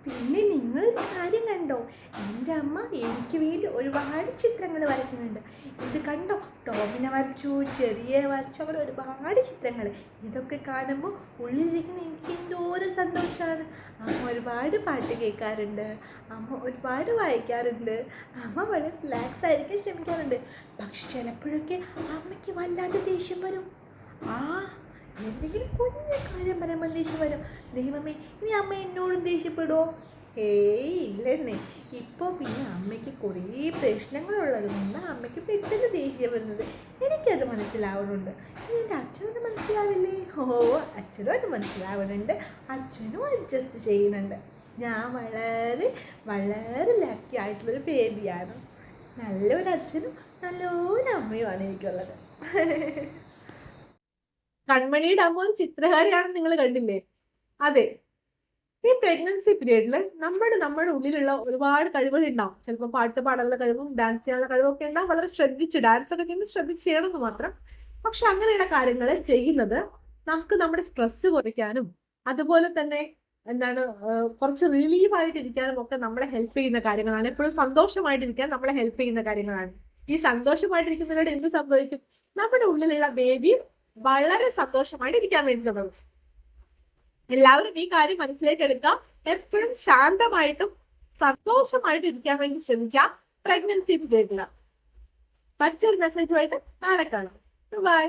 പിന്നെ നിങ്ങളൊരു കാര്യം കണ്ടോ? എൻ്റെ അമ്മ എനിക്ക് വേണ്ടി ഒരുപാട് ചിത്രങ്ങൾ വരയ്ക്കുന്നുണ്ട്. ഇത് കണ്ടോ? ടോമിനെ വരച്ചു, ചെറിയ വരച്ചു, അങ്ങനെ ഒരുപാട് ചിത്രങ്ങൾ. ഇതൊക്കെ കാണുമ്പോൾ ഉള്ളിലിരിക്കുന്ന എനിക്ക് എന്തോരം സന്തോഷമാണ്. അമ്മ ഒരുപാട് പാട്ട് കേൾക്കാറുണ്ട്, അമ്മ ഒരുപാട് വായിക്കാറുണ്ട്, അമ്മ വളരെ റിലാക്സ് ആയിരിക്കാൻ ശ്രമിക്കാറുണ്ട്. പക്ഷെ ചിലപ്പോഴൊക്കെ അമ്മയ്ക്ക് വല്ലാതെ ദേഷ്യം വരും. ആ എന്തെങ്കിലും കുഞ്ഞു കാര്യം പറയുമ്പോൾ ദേഷ്യം വരും. ദൈവമേ, ഇനി അമ്മ എന്നോടും ദേഷ്യപ്പെടുമോ? ഏയ് ഇല്ലെന്നേ. ഇപ്പോൾ പിന്നെ അമ്മയ്ക്ക് കുറേ പ്രശ്നങ്ങളുള്ളത് കൊണ്ടാണ് അമ്മയ്ക്ക് പെട്ടെന്ന് ദേഷ്യം വരുന്നത്. എനിക്കത് മനസ്സിലാവുന്നുണ്ട്. ഇനി എൻ്റെ അച്ഛനത് മനസ്സിലാവില്ലേ? ഓ, അച്ഛനും അത് മനസ്സിലാവുന്നുണ്ട്. അച്ഛനും അഡ്ജസ്റ്റ് ചെയ്യുന്നുണ്ട്. ഞാൻ വളരെ വളരെ ലക്കി ആയിട്ടുള്ളൊരു ബേബിയാണ്. നല്ലൊരു അച്ഛനും നല്ലൊരു അമ്മയുമാണ് എനിക്കുള്ളത്. കൺമണിയുടെ അമ്മ ഒരു ചിത്രകാരിയാണെന്ന് നിങ്ങൾ കണ്ടില്ലേ? അതെ, ഈ പ്രഗ്നൻസി പീരീഡിൽ നമ്മുടെ ഉള്ളിലുള്ള ഒരുപാട് കഴിവുകൾ ഉണ്ടാവും. ചിലപ്പോൾ പാട്ട് പാടാനുള്ള കഴിവും ഡാൻസ് ചെയ്യാനുള്ള കഴിവും ഒക്കെ ഉണ്ടാവും. വളരെ ശ്രദ്ധിച്ച് ഡാൻസ് ഒക്കെ ചെയ്യുന്നത് ശ്രദ്ധിച്ച് ചെയ്യണമെന്ന് മാത്രം. പക്ഷെ അങ്ങനെയുള്ള കാര്യങ്ങൾ ചെയ്യുന്നത് നമുക്ക് നമ്മുടെ സ്ട്രെസ് കുറയ്ക്കാനും അതുപോലെ തന്നെ എന്താണ് കുറച്ച് റിലീവായിട്ടിരിക്കാനും ഒക്കെ നമ്മളെ ഹെൽപ്പ് ചെയ്യുന്ന കാര്യങ്ങളാണ്. എപ്പോഴും സന്തോഷമായിട്ടിരിക്കാൻ നമ്മളെ ഹെൽപ്പ് ചെയ്യുന്ന കാര്യങ്ങളാണ്. ഈ സന്തോഷമായിട്ടിരിക്കുന്നതിലൂടെ എന്ത് സംഭവിക്കും? നമ്മുടെ ഉള്ളിലുള്ള ബേബി വളരെ സന്തോഷമായിട്ട് ഇരിക്കാൻ വേണ്ടി തുടങ്ങും. എല്ലാവരും ഈ കാര്യം മനസ്സിലേക്ക് എടുക്കാം. എപ്പോഴും ശാന്തമായിട്ടും സന്തോഷമായിട്ടും ഇരിക്കാൻ വേണ്ടി ശ്രമിക്കാം പ്രഗ്നൻസി പീരീഡില്. മറ്റൊരു മെസ്സേജുമായിട്ട് നാളെ കാണാം. ബൈ.